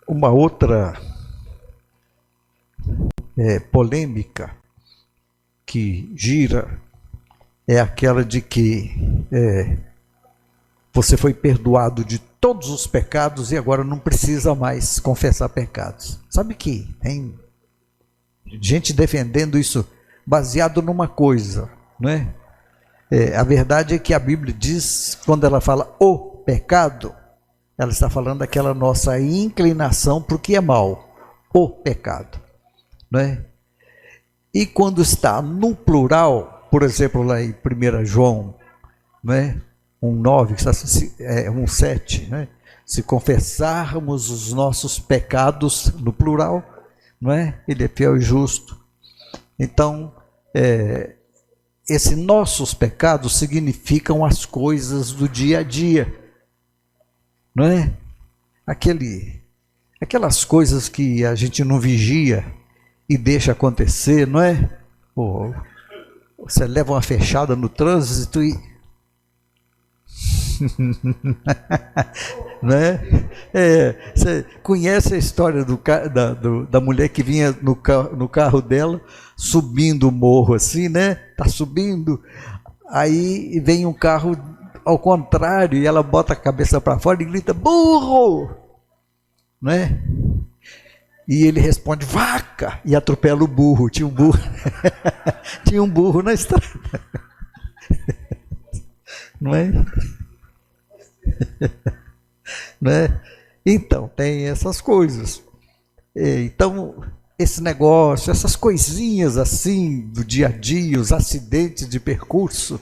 Uma outra polêmica que gira é aquela de que você foi perdoado de todos os pecados e agora não precisa mais confessar pecados. Sabe que tem gente defendendo isso baseado numa coisa, não é? A verdade é que a Bíblia diz, quando ela fala o pecado, ela está falando daquela nossa inclinação para o que é mal, o pecado, não é? E quando está no plural, por exemplo, lá em 1 João, não é? 1,9, 1,7, né? Se confessarmos os nossos pecados no plural, não é? Ele é fiel e justo. Então, esses nossos pecados significam as coisas do dia a dia, não é? Aquelas coisas que a gente não vigia e deixa acontecer, não é? Pô, você leva uma fechada no trânsito e né? Você conhece a história da mulher que vinha no carro dela, subindo o morro assim, né? Tá subindo, aí vem um carro ao contrário e ela bota a cabeça para fora e grita, burro! Né? E ele responde, vaca! E atropela o burro. Tinha um burro, tinha um burro na estrada. Não é? Né? Então, tem essas coisas. Então, esse negócio, essas coisinhas assim do dia a dia, os acidentes de percurso,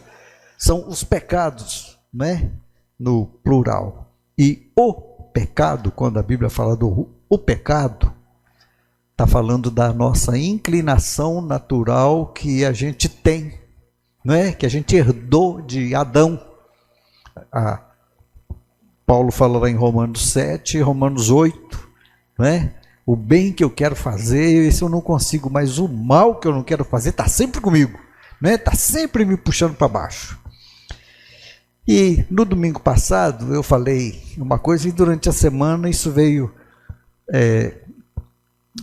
são os pecados, né? No plural. E o pecado, quando a Bíblia fala do o pecado, está falando da nossa inclinação natural que a gente tem, não é? Que a gente herdou de Adão. Paulo fala lá em Romanos 7, Romanos 8, não é? O bem que eu quero fazer, esse eu não consigo, mas o mal que eu não quero fazer está sempre comigo, não é? Está sempre me puxando para baixo. E no domingo passado eu falei uma coisa e durante a semana isso veio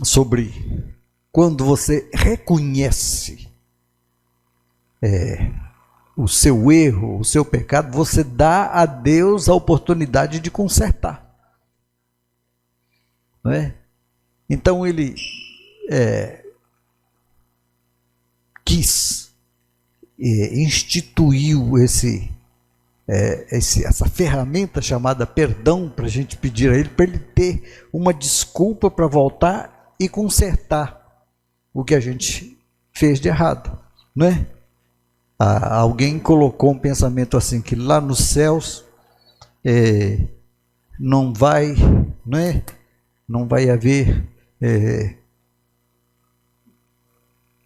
sobre quando você reconhece o seu erro, o seu pecado, você dá a Deus a oportunidade de consertar. Não é? Então ele instituiu essa ferramenta chamada perdão para a gente pedir a ele, para ele ter uma desculpa para voltar e consertar o que a gente fez de errado, não é? Alguém colocou um pensamento assim, que lá nos céus não vai haver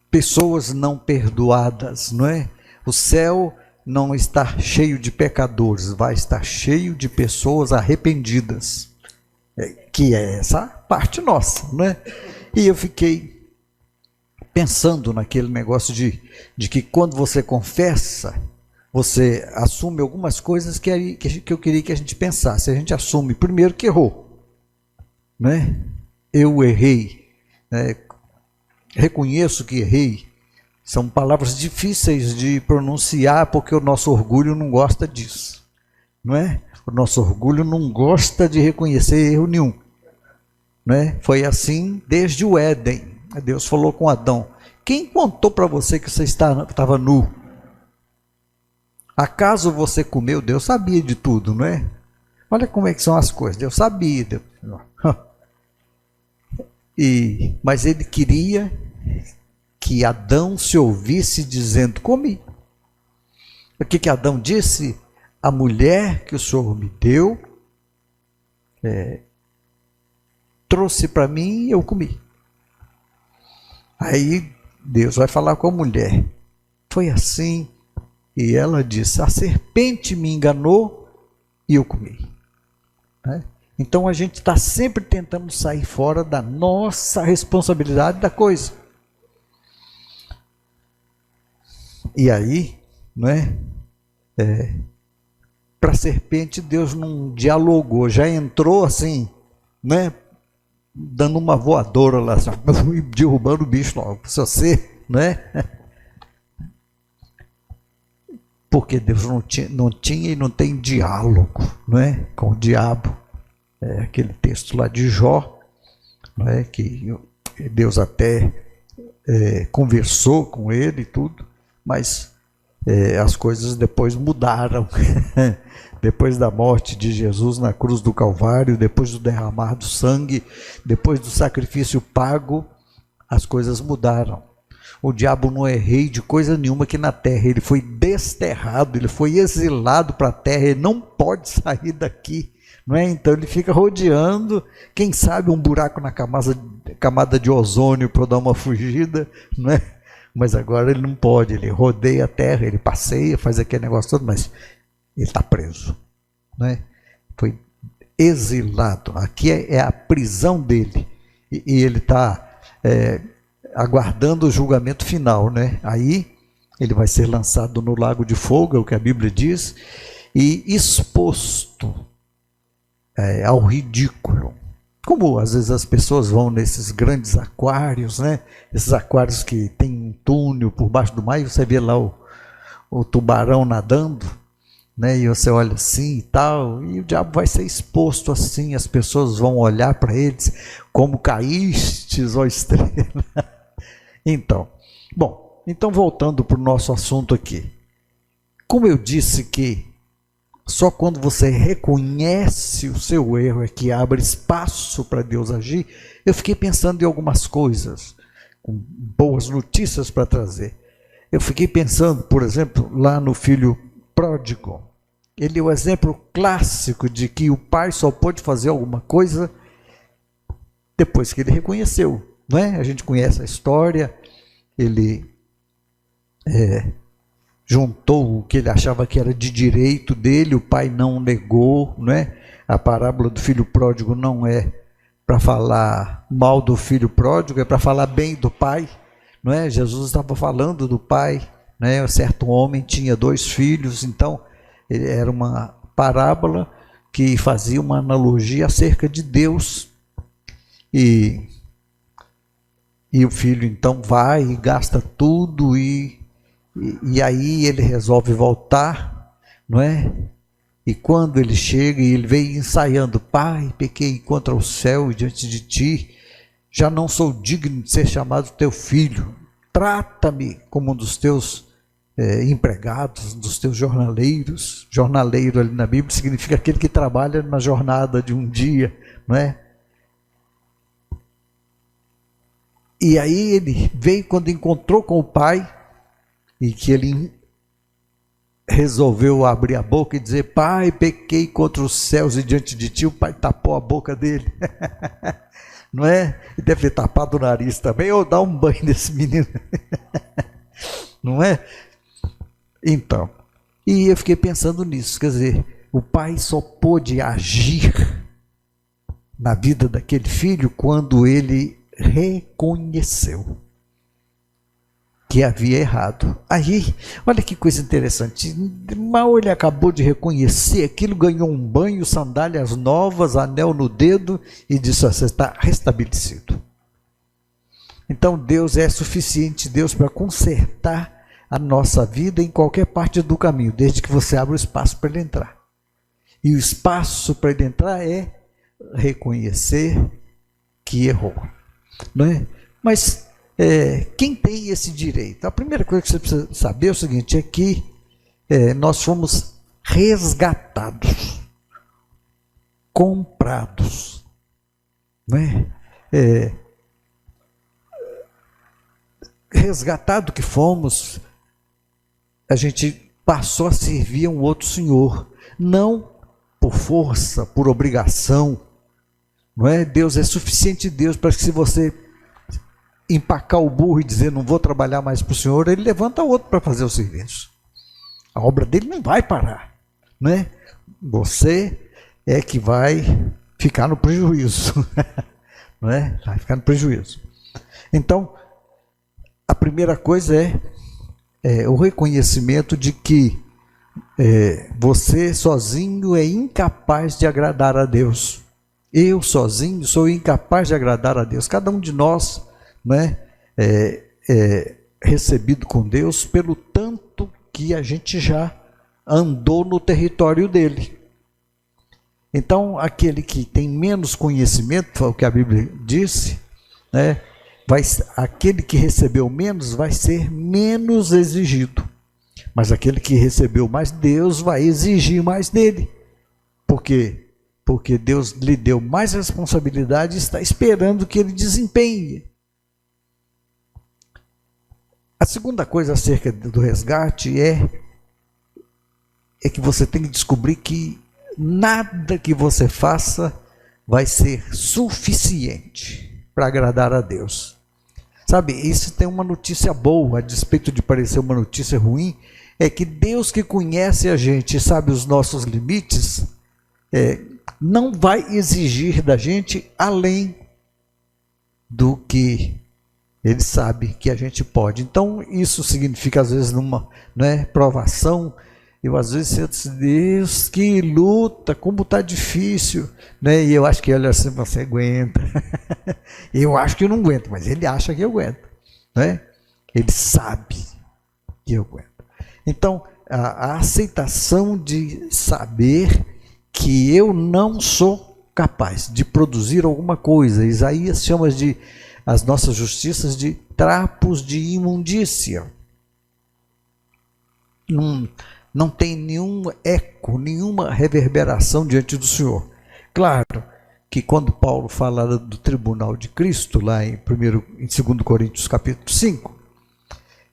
pessoas não perdoadas, não é? O céu não está cheio de pecadores, vai estar cheio de pessoas arrependidas, que é essa parte nossa, não é? E eu fiquei pensando naquele negócio de que quando você confessa, você assume algumas coisas que eu queria que a gente pensasse. A gente assume primeiro que errou, né? Eu errei, né? Reconheço que errei. São palavras difíceis de pronunciar porque o nosso orgulho não gosta disso, não é? O nosso orgulho não gosta de reconhecer erro nenhum, não é? Foi assim desde o Éden. Deus falou com Adão, quem contou para você que você estava nu? Acaso você comeu? Deus sabia de tudo, não é? Olha como é que são as coisas, Deus sabia. Mas ele queria que Adão se ouvisse dizendo, comi. O que Adão disse? A mulher que o Senhor me deu, trouxe para mim e eu comi. Aí Deus vai falar com a mulher. Foi assim. E ela disse, a serpente me enganou e eu comi. Então a gente está sempre tentando sair fora da nossa responsabilidade da coisa. E aí, não é? para a serpente Deus não dialogou, já entrou assim, né, dando uma voadora lá, assim, derrubando o bicho logo, se você, né? Porque Deus não tinha e não tem diálogo, não é, com o diabo. É aquele texto lá de Jó, não é, que Deus até conversou com ele e tudo, mas as coisas depois mudaram. Depois da morte de Jesus na cruz do Calvário, depois do derramar do sangue, depois do sacrifício pago, as coisas mudaram. O diabo não é rei de coisa nenhuma aqui na terra, ele foi desterrado, ele foi exilado para a terra, ele não pode sair daqui, não é? Então ele fica rodeando, quem sabe um buraco na camada de ozônio para dar uma fugida, não é? Mas agora ele não pode, ele rodeia a terra, ele passeia, faz aquele negócio todo, mas ele está preso, não é? Foi exilado, aqui é a prisão dele, e ele está aguardando o julgamento final, né? Aí ele vai ser lançado no lago de fogo, é o que a Bíblia diz, e exposto ao ridículo. Como às vezes as pessoas vão nesses grandes aquários, né? Esses aquários que tem um túnel por baixo do mar e você vê lá o tubarão nadando, né? E você olha assim e tal, e o diabo vai ser exposto assim, as pessoas vão olhar para eles como caístes, ó estrela. Então, voltando para o nosso assunto aqui. Como eu disse que só quando você reconhece o seu erro é que abre espaço para Deus agir, eu fiquei pensando em algumas coisas, com boas notícias para trazer. Eu fiquei pensando, por exemplo, lá no filho pródigo. Ele é o exemplo clássico de que o pai só pôde fazer alguma coisa depois que ele reconheceu. Não é? A gente conhece a história, ele juntou o que ele achava que era de direito dele, o pai não negou, não é? A parábola do filho pródigo não é para falar mal do filho pródigo, é para falar bem do pai, não é? Jesus estava falando do pai, não é? Um certo homem tinha 2 filhos, então era uma parábola que fazia uma analogia acerca de Deus, e o filho então vai e gasta tudo, e aí ele resolve voltar, não é? E quando ele chega e ele vem ensaiando, pai, pequei contra o céu e diante de ti, já não sou digno de ser chamado teu filho, trata-me como um dos teus empregados, dos teus jornaleiros. Jornaleiro ali na Bíblia significa aquele que trabalha na jornada de um dia, não é? E aí ele veio, quando encontrou com o pai, e que ele resolveu abrir a boca e dizer, pai, pequei contra os céus e diante de ti, o pai tapou a boca dele. Não é? E deve ter tapado o nariz também, ou dar um banho nesse menino. Não é? Então, e eu fiquei pensando nisso, quer dizer, o pai só pôde agir na vida daquele filho quando ele reconheceu que havia errado. Aí, olha que coisa interessante, mal ele acabou de reconhecer aquilo, ganhou um banho, sandálias novas, anel no dedo e disse, você está restabelecido. Então Deus é suficiente, Deus, para consertar a nossa vida em qualquer parte do caminho, desde que você abra o espaço para ele entrar. E o espaço para ele entrar é reconhecer que errou, não é? Mas quem tem esse direito? A primeira coisa que você precisa saber é o seguinte, é que nós fomos resgatados, comprados, não é? Resgatado que fomos, a gente passou a servir a um outro senhor, não por força, por obrigação, não é? Deus é suficiente, Deus, para que se você empacar o burro e dizer não vou trabalhar mais para o senhor, ele levanta outro para fazer o serviço. A obra dele não vai parar, não é? Você é que vai ficar no prejuízo, não é? Vai ficar no prejuízo. Então, a primeira coisa é o reconhecimento de que Você sozinho é incapaz de agradar a Deus. Eu sozinho sou incapaz de agradar a Deus. Cada um de nós, né, é recebido com Deus pelo tanto que a gente já andou no território dele. Então, aquele que tem menos conhecimento, foi o que a Bíblia disse, né, aquele que recebeu menos vai ser menos exigido. Mas aquele que recebeu mais, Deus vai exigir mais dele. Por quê? Porque Deus lhe deu mais responsabilidade e está esperando que ele desempenhe. A segunda coisa acerca do resgate é que você tem que descobrir que nada que você faça vai ser suficiente para agradar a Deus. Sabe, isso tem uma notícia boa, a despeito de parecer uma notícia ruim, é que Deus, que conhece a gente e sabe os nossos limites, não vai exigir da gente além do que Ele sabe que a gente pode. Então, isso significa, às vezes, numa provação, eu às vezes sinto, Deus, que luta, como está difícil, né? E eu acho que ele assim, você aguenta. Eu acho que eu não aguento, mas ele acha que eu aguento, né? Ele sabe que eu aguento. Então, a aceitação de saber que eu não sou capaz de produzir alguma coisa. Isaías chama as nossas justiças de trapos de imundícia. Não tem nenhum eco, nenhuma reverberação diante do Senhor. Claro que quando Paulo fala do tribunal de Cristo, lá em 2 Coríntios capítulo 5,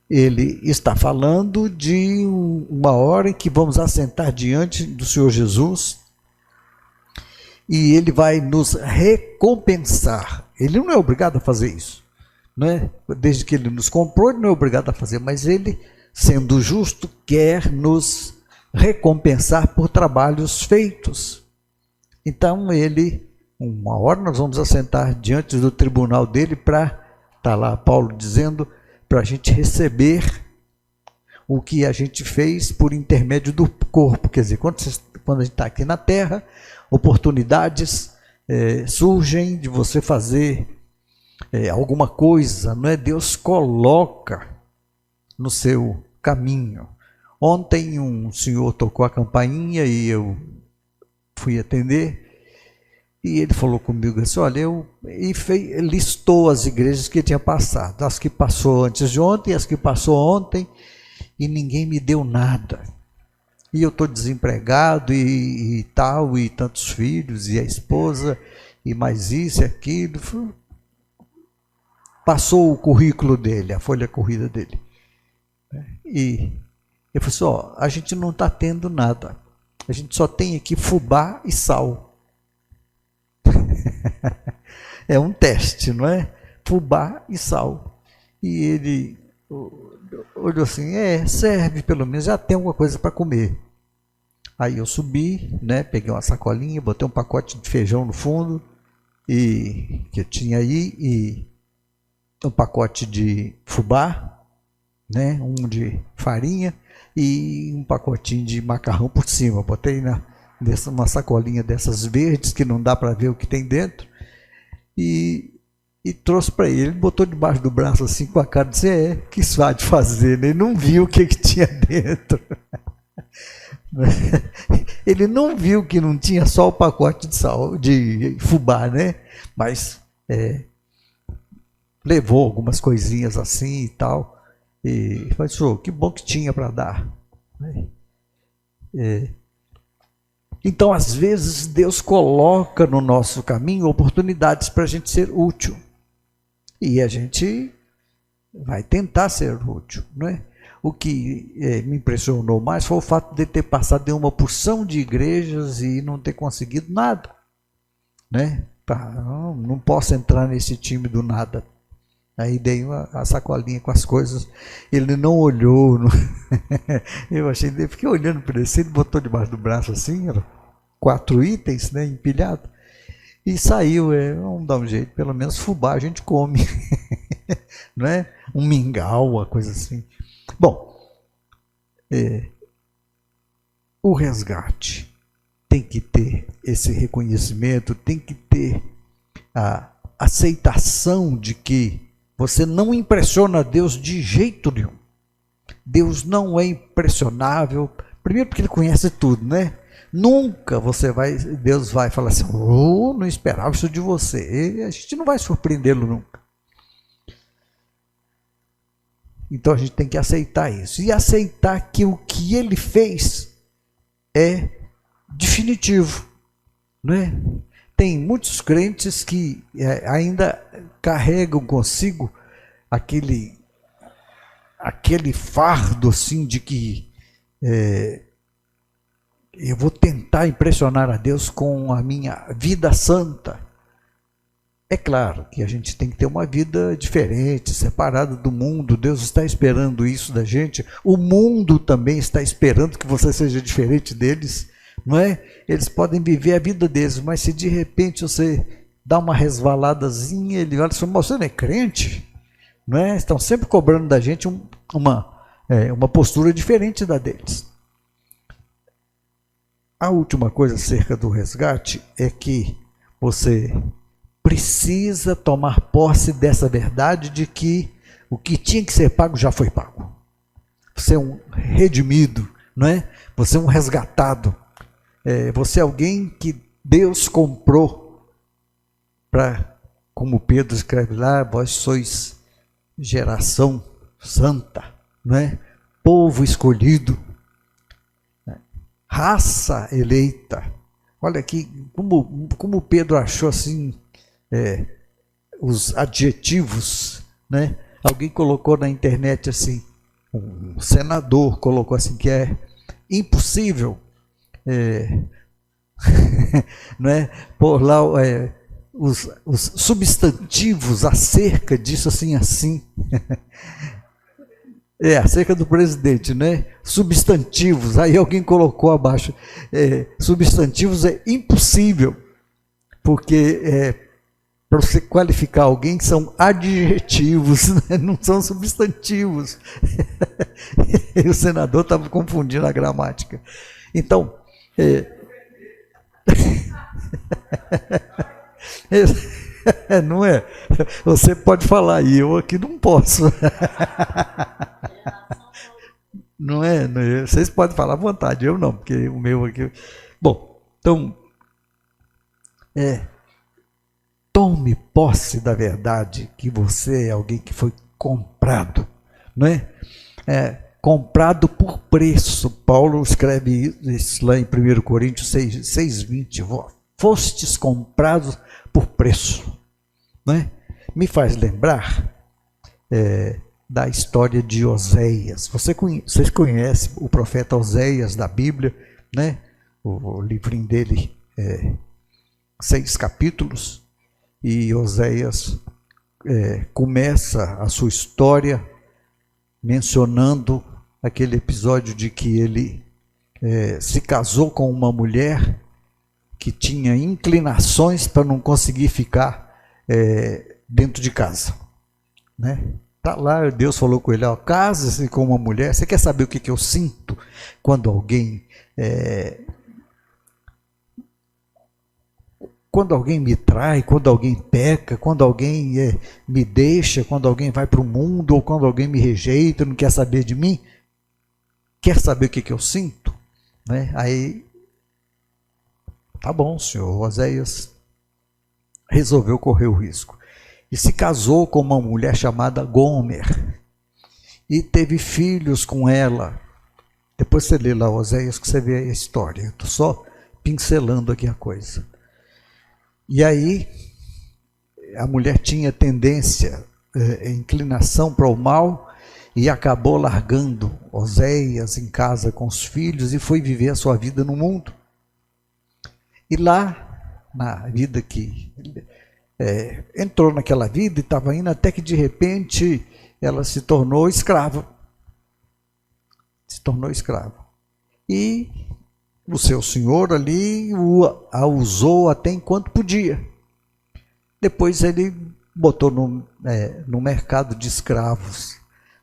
ele está falando de uma hora em que vamos assentar diante do Senhor Jesus e ele vai nos recompensar. Ele não é obrigado a fazer isso, né? Desde que ele nos comprou, ele não é obrigado a fazer, mas ele, sendo justo, quer nos recompensar por trabalhos feitos. Então uma hora nós vamos assentar diante do tribunal dele para, está lá Paulo dizendo, para a gente receber o que a gente fez por intermédio do corpo. Quer dizer, quando a gente está aqui na terra, oportunidades surgem de você fazer alguma coisa, não é? Deus coloca no seu caminho. Ontem um senhor tocou a campainha e eu fui atender, e ele falou comigo assim, olha, listou as igrejas que tinha passado, as que passou antes de ontem, as que passou ontem, e ninguém me deu nada. E eu estou desempregado e tal, e tantos filhos, e a esposa, e mais isso e aquilo. Passou o currículo dele, a folha corrida dele. E eu falei assim, a gente não está tendo nada. A gente só tem aqui fubá e sal. É um teste, não é? Fubá e sal. E ele olhou assim, serve pelo menos, já tem alguma coisa para comer. Aí eu subi, né, peguei uma sacolinha, botei um pacote de feijão no fundo, que eu tinha aí, e um pacote de fubá, né, um de farinha e um pacotinho de macarrão por cima. Botei uma sacolinha dessas verdes que não dá para ver o que tem dentro e trouxe para ele. Ele botou debaixo do braço assim com a cara de dizer, que isso há de fazer, né? Ele não viu o que tinha dentro. Ele não viu que não tinha só o pacote de fubá, né? Mas levou algumas coisinhas assim e tal. E falou, que bom que tinha para dar. Então, às vezes, Deus coloca no nosso caminho oportunidades para a gente ser útil. E a gente vai tentar ser útil, não é? O que me impressionou mais foi o fato de ter passado em uma porção de igrejas e não ter conseguido nada, né? Não posso entrar nesse time do nada. Aí dei a sacolinha com as coisas, ele não olhou, eu fiquei olhando para ele, ele botou debaixo do braço assim, 4 itens, né, empilhado, e saiu. Vamos dar um jeito, pelo menos fubá a gente come, não é? Um mingau, uma coisa assim. Bom, o resgate tem que ter esse reconhecimento, tem que ter a aceitação de que você não impressiona Deus de jeito nenhum. Deus não é impressionável, primeiro porque Ele conhece tudo, né? Nunca Deus vai falar assim, oh, não esperava isso de você. E a gente não vai surpreendê-lo nunca. Então a gente tem que aceitar isso. E aceitar que o que Ele fez é definitivo, não é? Tem muitos crentes que ainda carregam consigo aquele fardo assim de que eu vou tentar impressionar a Deus com a minha vida santa. É claro que a gente tem que ter uma vida diferente, separada do mundo. Deus está esperando isso da gente. O mundo também está esperando que você seja diferente deles, não é? Eles podem viver a vida deles, mas se de repente você dá uma resvaladazinha, ele olha e fala, você não é crente? Não é? Estão sempre cobrando da gente uma postura diferente da deles. A última coisa acerca do resgate é que você precisa tomar posse dessa verdade de que o que tinha que ser pago já foi pago. Você é um redimido, não é? Você é um resgatado. Você é alguém que Deus comprou para, como Pedro escreve lá, vós sois geração santa, não é? Povo escolhido, raça eleita. Olha aqui como Pedro achou assim os adjetivos, né? Alguém colocou na internet assim, um senador colocou assim que é impossível, não é? Por lá os substantivos acerca disso assim. Acerca do presidente, né? Substantivos, aí alguém colocou abaixo, substantivos é impossível, porque para você qualificar alguém são adjetivos, né? Não são substantivos. E o senador estava confundindo a gramática. Então, não é? Você pode falar, e eu aqui não posso. Não é? Vocês podem falar à vontade, eu não, porque o meu aqui... Bom, então, tome posse da verdade que você é alguém que foi comprado, não é? Comprado por preço. Paulo escreve isso lá em 1 Coríntios 6:20. Fostes comprados por preço, não é? Me faz lembrar da história de Oséias. Vocês conhecem o profeta Oséias da Bíblia, né? O livrinho dele 6 capítulos, e Oséias começa a sua história mencionando aquele episódio de que ele se casou com uma mulher que tinha inclinações para não conseguir ficar dentro de casa, né? Tá lá, Deus falou com ele, case-se com uma mulher. Você quer saber o que eu sinto quando alguém me trai, quando alguém peca, quando alguém me deixa, quando alguém vai para o mundo, ou quando alguém me rejeita, não quer saber de mim? Quer saber o que eu sinto? Né? Aí, tá bom, senhor. Oséias resolveu correr o risco. E se casou com uma mulher chamada Gomer. E teve filhos com ela. Depois você lê lá Oséias que você vê a história. Eu estou só pincelando aqui a coisa. E aí, a mulher tinha tendência, inclinação para o mal, e acabou largando Oséias em casa com os filhos e foi viver a sua vida no mundo. E lá, na vida que entrou naquela vida e estava indo, até que de repente ela se tornou escrava. Se tornou escrava. E o seu senhor ali a usou até enquanto podia. Depois ele botou no mercado de escravos,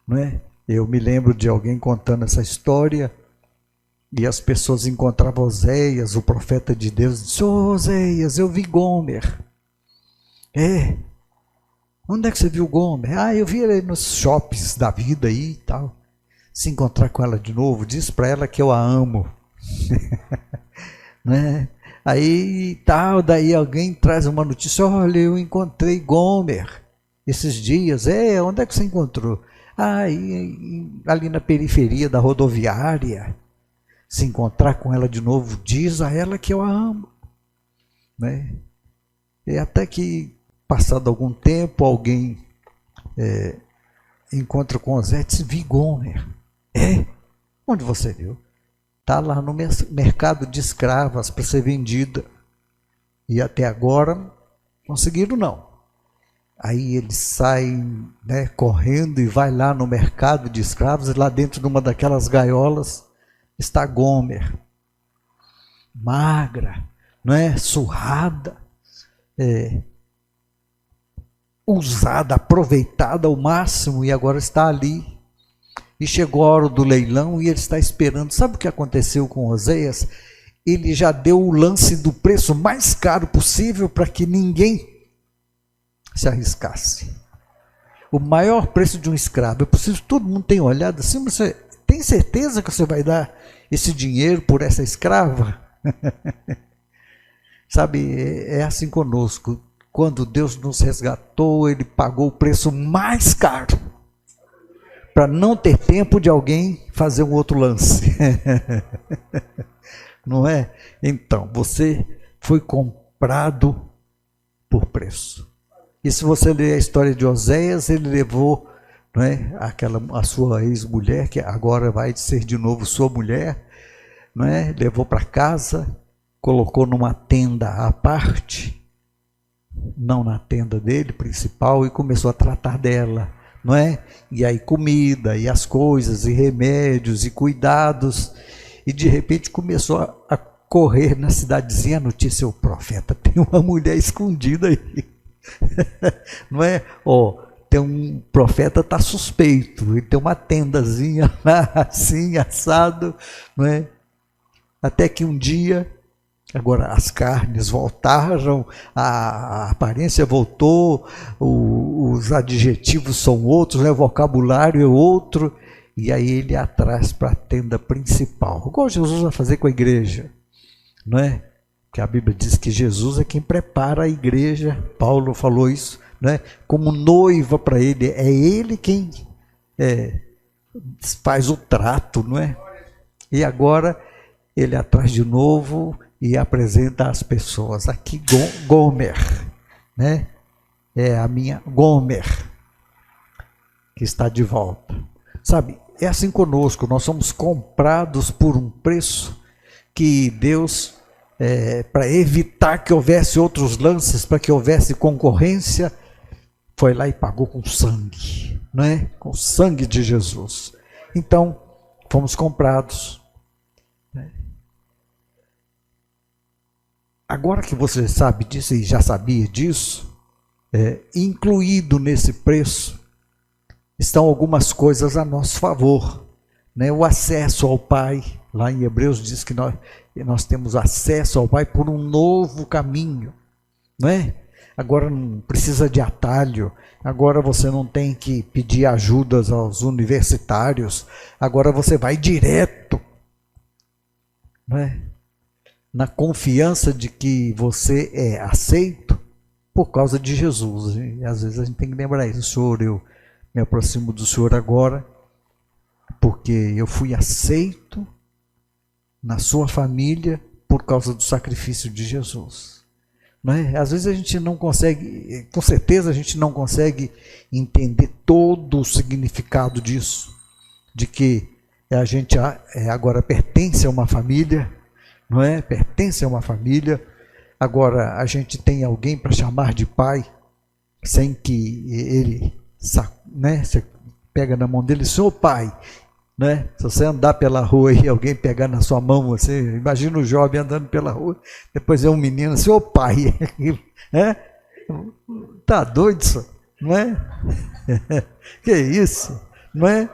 não é? Eu me lembro de alguém contando essa história, E as pessoas encontravam Oséias, o profeta de Deus, e diziam: "Ô Oséias, eu vi Gomer." Onde é que você viu Gomer? Eu vi ele nos shoppings da vida aí e tal. Se encontrar com ela de novo, diz para ela que eu a amo. Né? Aí tal, daí alguém traz uma notícia: "Olha, eu encontrei Gomer esses dias." Onde é que você encontrou? Ali na periferia da rodoviária. Se encontrar com ela de novo, diz a ela que eu a amo. Né? E até que, passado algum tempo, alguém encontra com Osé e diz: "Vi Gomer." Onde você viu? Está lá no mercado de escravas para ser vendida. E até agora, conseguiram não. Aí ele sai, né, correndo e vai lá no mercado de escravos, e lá dentro de uma daquelas gaiolas está Gomer, magra, não é? Surrada, usada, aproveitada ao máximo, e agora está ali. E chegou a hora do leilão e ele está esperando. Sabe o que aconteceu com Oséias? Ele já deu o lance do preço mais caro possível para que ninguém se arriscasse. O maior preço de um escravo. Eu preciso que todo mundo tenha olhado assim: "Você tem certeza que você vai dar esse dinheiro por essa escrava?" Sabe, é assim conosco. Quando Deus nos resgatou, Ele pagou o preço mais caro, para não ter tempo de alguém fazer um outro lance. Não é? Então, você foi comprado por preço. E se você ler a história de Oséias, ele levou, não é, a sua ex-mulher, que agora vai ser de novo sua mulher, não é? Levou para casa, colocou numa tenda à parte, não na tenda dele principal, e começou a tratar dela. Não é? E aí comida, e as coisas, e remédios, e cuidados, e de repente começou a correr na cidadezinha a notícia: "O profeta tem uma mulher escondida aí." Não é? Tem um profeta, está suspeito, e tem uma tendazinha lá, assim, assado, não é? Até que um dia, agora as carnes voltaram, a aparência voltou, os adjetivos são outros, né? O vocabulário é outro, e aí ele atrás para a tenda principal, igual Jesus vai fazer com a igreja, não é? Porque a Bíblia diz que Jesus é quem prepara a igreja. Paulo falou isso, né? Como noiva para ele, é ele quem faz o trato, não é? E agora ele atrás de novo e apresenta às pessoas: "Aqui Gomer, né? É a minha Gomer que está de volta." Sabe, é assim conosco. Nós somos comprados por um preço que Deus, para evitar que houvesse outros lances, para que houvesse concorrência, foi lá e pagou com sangue, não é? Com o sangue de Jesus. Então, fomos comprados. Agora que você sabe disso e já sabia disso, incluído nesse preço estão algumas coisas a nosso favor, né? O acesso ao Pai. Lá em Hebreus diz que nós temos acesso ao Pai por um novo caminho, não é? Agora não precisa de atalho, agora você não tem que pedir ajudas aos universitários, agora você vai direto, não é? Na confiança de que você é aceito por causa de Jesus. E às vezes a gente tem que lembrar isso: "Senhor, eu me aproximo do Senhor agora, porque eu fui aceito na sua família por causa do sacrifício de Jesus." Não é? Às vezes a gente não consegue, com certeza a gente não consegue entender todo o significado disso, de que a gente agora pertence a uma família, não é? Pertence a uma família. Agora a gente tem alguém para chamar de pai, sem que ele, né? Você pega na mão dele: "Senhor pai", né? Se você andar pela rua e alguém pegar na sua mão, você imagina o jovem andando pela rua, depois é um menino: "Senhor pai", tá doido isso, não é? Que isso, não é?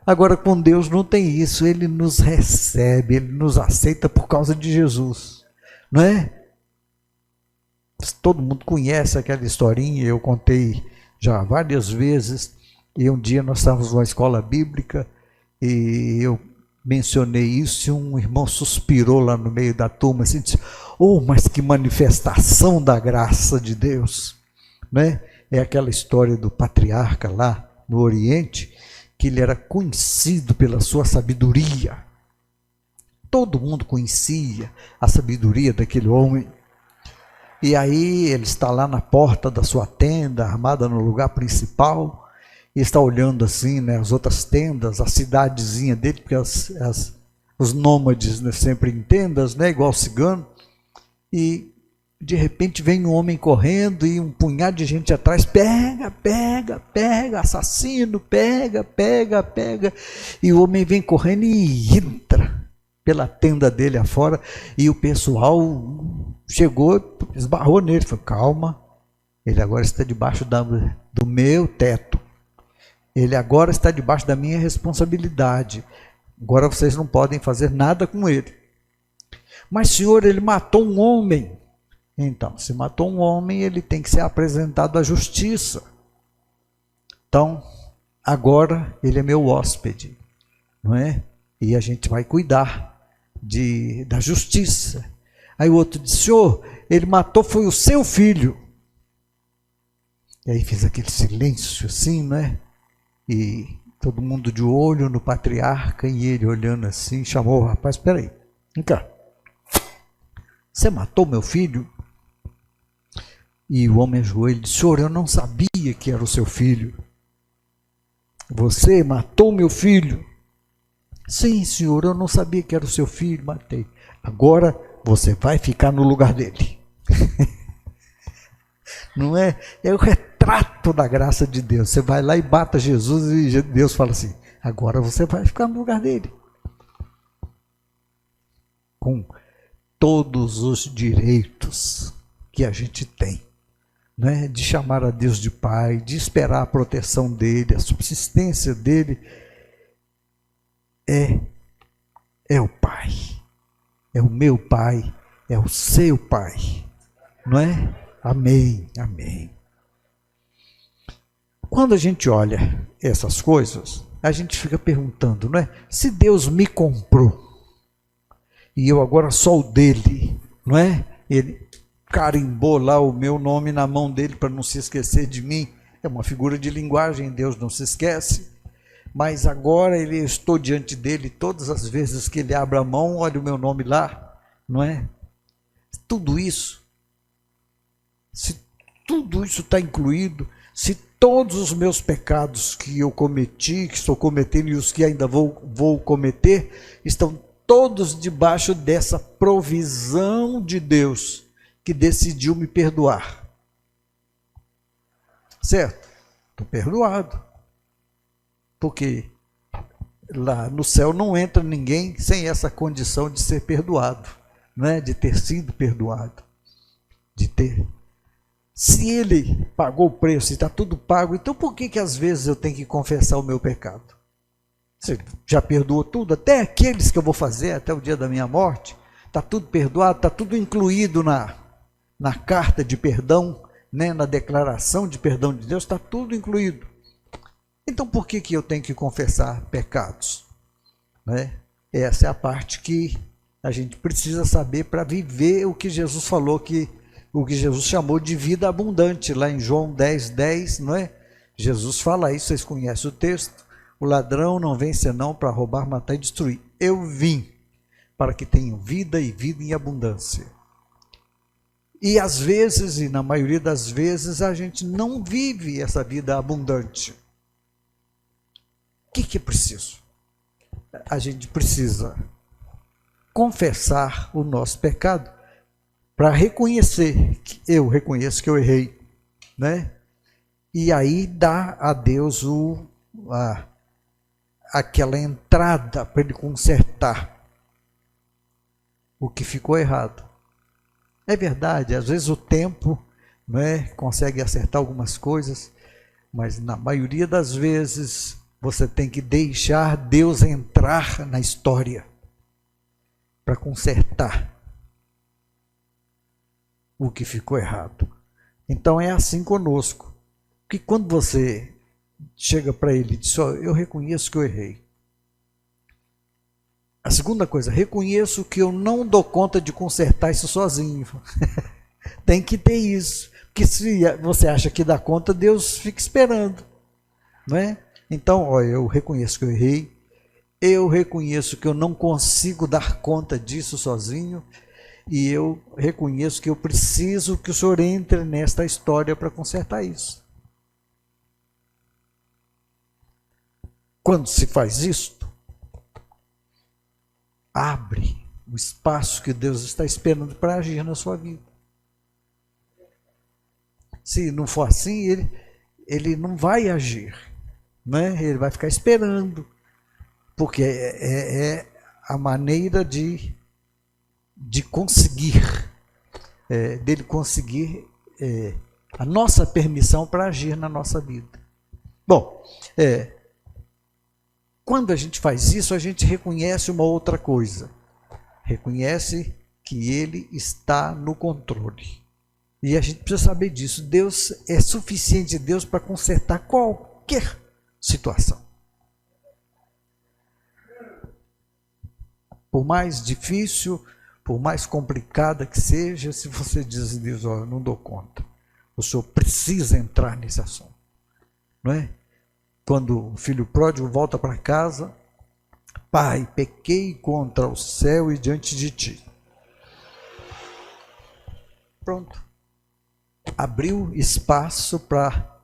Agora, com Deus não tem isso, Ele nos recebe, Ele nos aceita por causa de Jesus, não é? Todo mundo conhece aquela historinha, eu contei já várias vezes, e um dia nós estávamos numa escola bíblica, e eu mencionei isso, e um irmão suspirou lá no meio da turma, assim, disse, oh, mas que manifestação da graça de Deus, né? É aquela história do patriarca lá no Oriente, que ele era conhecido pela sua sabedoria. Todo mundo conhecia a sabedoria daquele homem. E aí ele está lá na porta da sua tenda, armada no lugar principal, e está olhando assim, né, as outras tendas, a cidadezinha dele, porque os nômades, né, sempre em tendas, né, igual cigano, e de repente vem um homem correndo e um punhado de gente atrás, pega, pega, pega, assassino, pega, pega, pega. E o homem vem correndo e entra pela tenda dele afora, e o pessoal chegou, esbarrou nele, falou, calma, ele agora está debaixo do meu teto, ele agora está debaixo da minha responsabilidade, agora vocês não podem fazer nada com ele. Mas senhor, ele matou um homem. Então, se matou um homem, ele tem que ser apresentado à justiça. Então, agora ele é meu hóspede, não é? E a gente vai cuidar da justiça. Aí o outro disse, senhor, ele matou, foi o seu filho. E aí fez aquele silêncio assim, não é? E todo mundo de olho no patriarca, e ele olhando assim, chamou o rapaz, espera aí, vem cá. Você matou meu filho? E o homem ajoelhou e disse, senhor, eu não sabia que era o seu filho. Você matou meu filho? Sim, senhor, eu não sabia que era o seu filho, matei. Agora você vai ficar no lugar dele. Não é? É o retrato da graça de Deus. Você vai lá e bata Jesus e Deus fala assim, agora você vai ficar no lugar dele. Com todos os direitos que a gente tem. Né, de chamar a Deus de Pai, de esperar a proteção dele, a subsistência dele, é o Pai, é o meu Pai, é o seu Pai, não é? Amém, amém. Quando a gente olha essas coisas, a gente fica perguntando, não é? Se Deus me comprou, e eu agora sou o dele, não é? Ele carimbou lá o meu nome na mão dele para não se esquecer de mim. É uma figura de linguagem, Deus não se esquece. Mas agora eu estou diante dele, todas as vezes que ele abre a mão, olha o meu nome lá, não é? Tudo isso, se tudo isso está incluído, se todos os meus pecados que eu cometi, que estou cometendo e os que ainda vou cometer, estão todos debaixo dessa provisão de Deus, que decidiu me perdoar. Certo? Estou perdoado. Porque lá no céu não entra ninguém sem essa condição de ser perdoado, né? De ter sido perdoado. De ter. Se ele pagou o preço e está tudo pago, então por que às vezes eu tenho que confessar o meu pecado? Você já perdoou tudo, até aqueles que eu vou fazer até o dia da minha morte, está tudo perdoado, está tudo incluído na carta de perdão, né, na declaração de perdão de Deus, está tudo incluído. Então por que eu tenho que confessar pecados? Né? Essa é a parte que a gente precisa saber para viver o que Jesus falou, o que Jesus chamou de vida abundante, lá em João 10:10, não é? Jesus fala isso, vocês conhecem o texto, o ladrão não vem senão para roubar, matar e destruir. Eu vim para que tenham vida e vida em abundância. E às vezes, e na maioria das vezes, a gente não vive essa vida abundante. O que é preciso? A gente precisa confessar o nosso pecado para reconhecer que eu reconheço que eu errei, né? E aí dá a Deus aquela entrada para ele consertar o que ficou errado. É verdade, às vezes o tempo, né, consegue acertar algumas coisas, mas na maioria das vezes Você tem que deixar Deus entrar na história para consertar o que ficou errado. Então é assim conosco. Que quando você chega para ele e diz, eu reconheço que eu errei. A segunda coisa, reconheço que eu não dou conta de consertar isso sozinho. Tem que ter isso. Porque se você acha que dá conta, Deus fica esperando. Não é? Então, eu reconheço que eu errei. Eu reconheço que eu não consigo dar conta disso sozinho. E eu reconheço que eu preciso que o Senhor entre nesta história para consertar isso. Quando se faz isto, abre o espaço que Deus está esperando para agir na sua vida. Se não for assim, ele não vai agir, né? Ele vai ficar esperando, porque é a maneira de conseguir, dele conseguir a nossa permissão para agir na nossa vida. Bom, quando a gente faz isso, a gente reconhece uma outra coisa. Reconhece que Ele está no controle. E a gente precisa saber disso. Deus é suficiente, Deus, para consertar qualquer situação. Por mais difícil, por mais complicada que seja, se você diz a Deus, eu não dou conta. O Senhor precisa entrar nesse assunto. Não é? Quando o filho pródigo volta para casa, Pai, pequei contra o céu e diante de ti. Pronto. Abriu espaço para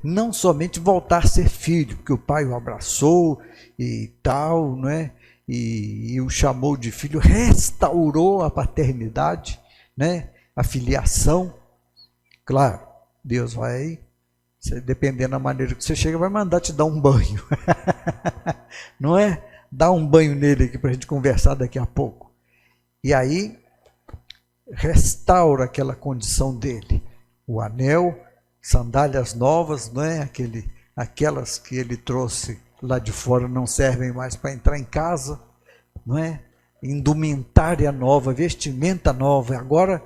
não somente voltar a ser filho, porque o pai o abraçou e tal, não é? E o chamou de filho, restaurou a paternidade, né? A filiação. Claro, Deus vai, dependendo da maneira que você chega, vai mandar te dar um banho. Não é? Dá um banho nele aqui para a gente conversar daqui a pouco. E aí, restaura aquela condição dele. O anel, sandálias novas, não é? Aquelas que ele trouxe lá de fora não servem mais para entrar em casa, não é? Indumentária nova, vestimenta nova. Agora,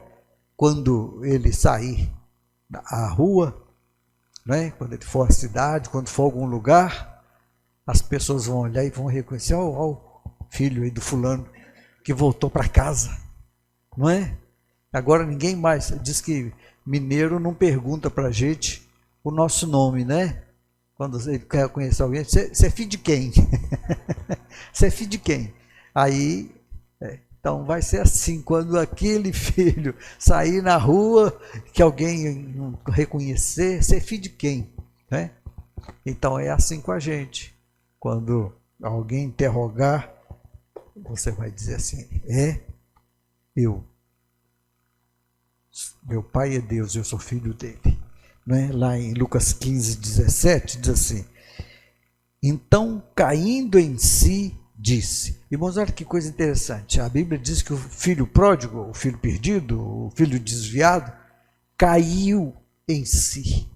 quando ele sair à rua, não é? Quando ele for à cidade, quando for a algum lugar, as pessoas vão olhar e vão reconhecer, ó, o filho aí do fulano que voltou para casa, não é? Agora ninguém mais, diz que mineiro não pergunta para a gente o nosso nome, né? Quando ele quer conhecer alguém, você é filho de quem? Você é filho de quem? Aí, então vai ser assim, quando aquele filho sair na rua, que alguém não reconhecer, você é filho de quem? Né? Então é assim com a gente. Quando alguém interrogar, você vai dizer assim, eu. Meu pai é Deus, eu sou filho dele. Não é? Lá em Lucas 15, 17, diz assim, então, caindo em si, disse. Irmãos, olha que coisa interessante. A Bíblia diz que o filho pródigo, o filho perdido, o filho desviado, caiu em si.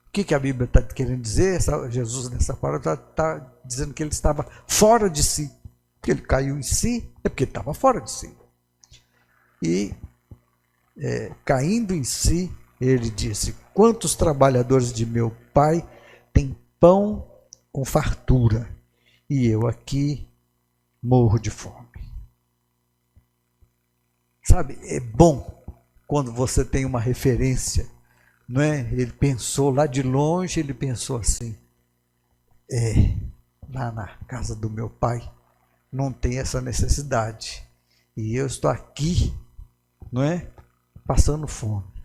O que a Bíblia está querendo dizer? Jesus, nessa palavra, está dizendo que ele estava fora de si. Que ele caiu em si, é porque ele estava fora de si. E, caindo em si, ele disse, quantos trabalhadores de meu pai têm pão com fartura, e eu aqui morro de fome. Sabe, é bom quando você tem uma referência, não é? Ele pensou lá de longe, ele pensou assim, lá na casa do meu pai não tem essa necessidade, e eu estou aqui, não é? Passando fome.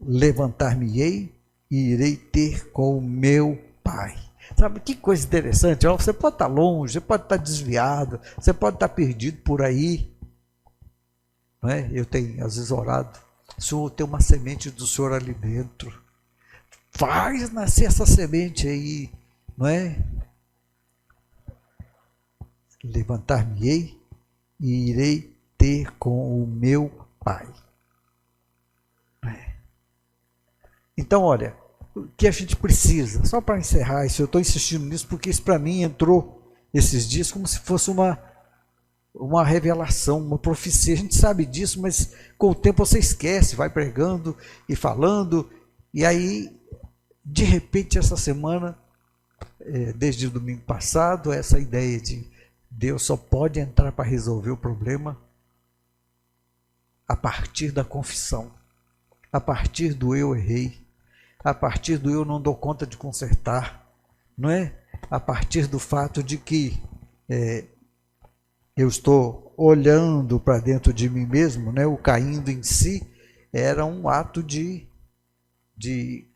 Levantar-me-ei e irei ter com o meu pai. Sabe que coisa interessante? Você pode estar longe, você pode estar desviado, você pode estar perdido por aí. Não é? Eu tenho às vezes orado, Senhor, tem uma semente do Senhor ali dentro. Faz nascer essa semente aí, não é? Levantar-me-ei e irei ter com o meu pai. Então, olha, que a gente precisa, só para encerrar isso, eu estou insistindo nisso porque isso para mim entrou esses dias como se fosse uma revelação, uma profecia. A gente sabe disso, mas com o tempo você esquece, vai pregando e falando, e aí, de repente, essa semana, desde o domingo passado, essa ideia de Deus só pode entrar para resolver o problema a partir da confissão, a partir do eu errei, a partir do eu não dou conta de consertar, não é? A partir do fato de que eu estou olhando para dentro de mim mesmo, né? O caindo em si era um ato de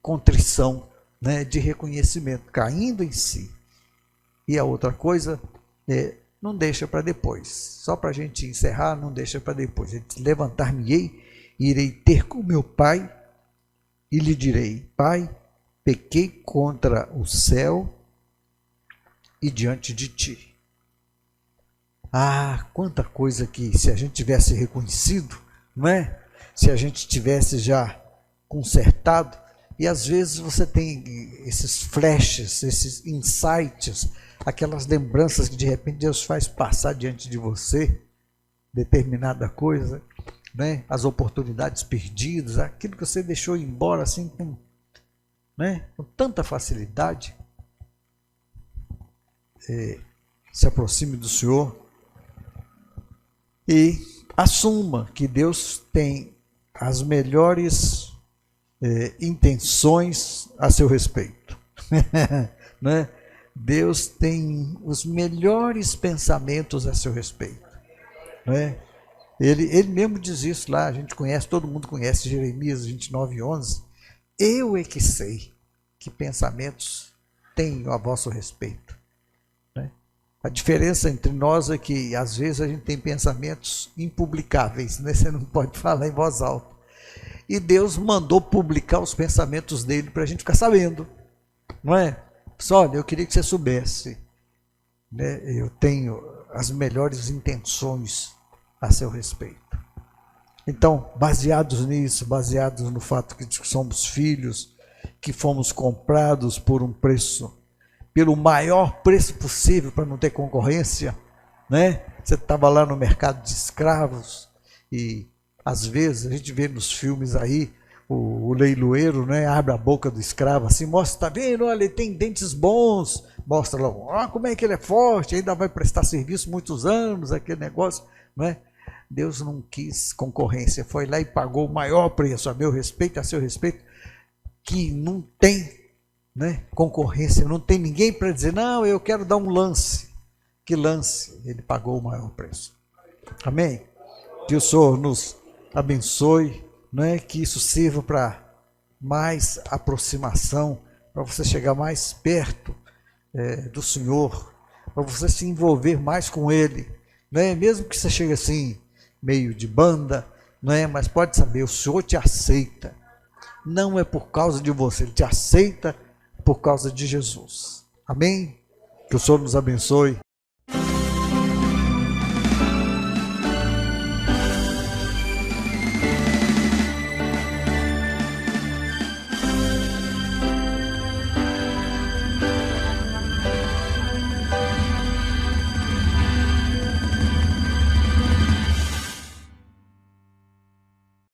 contrição, né? De reconhecimento, caindo em si. E a outra coisa não deixa para depois, só para a gente encerrar, não deixa para depois. Levantar-me-ei, irei ter com meu pai e lhe direi: Pai, pequei contra o céu e diante de ti. Ah, quanta coisa que se a gente tivesse reconhecido, não é? Se a gente tivesse já consertado, e às vezes você tem esses flashes, esses insights, aquelas lembranças que de repente Deus faz passar diante de você, determinada coisa, né? As oportunidades perdidas, aquilo que você deixou embora assim com tanta facilidade. Se aproxime do Senhor e assuma que Deus tem as melhores intenções a seu respeito. Né? Deus tem os melhores pensamentos a seu respeito. Né? Ele mesmo diz isso lá, a gente conhece, todo mundo conhece Jeremias 29:11. Eu é que sei que pensamentos tenho a vosso respeito. Né? A diferença entre nós é que às vezes a gente tem pensamentos impublicáveis, né? Você não pode falar em voz alta. E Deus mandou publicar os pensamentos dele para a gente ficar sabendo. Não é? Só, olha, eu queria que você soubesse, né? Eu tenho as melhores intenções a seu respeito. Então, baseados nisso, baseados no fato que somos filhos, que fomos comprados por um preço, pelo maior preço possível para não ter concorrência, né? Você estava lá no mercado de escravos e às vezes a gente vê nos filmes aí o leiloeiro, né, abre a boca do escravo assim, mostra, tá vendo, olha, ele tem dentes bons, mostra lá, como é que ele é forte, ainda vai prestar serviço muitos anos, aquele negócio, não é? Deus não quis concorrência, foi lá e pagou o maior preço, a meu respeito, a seu respeito, que não tem, né, concorrência, não tem ninguém para dizer, não, eu quero dar um lance. Que lance? Ele pagou o maior preço. Amém? Que o Senhor nos abençoe, né, que isso sirva para mais aproximação, para você chegar mais perto do Senhor, para você se envolver mais com Ele, né? Mesmo que você chegue assim, meio de banda, não é? Mas pode saber, o Senhor te aceita, não é por causa de você, Ele te aceita por causa de Jesus. Amém? Que o Senhor nos abençoe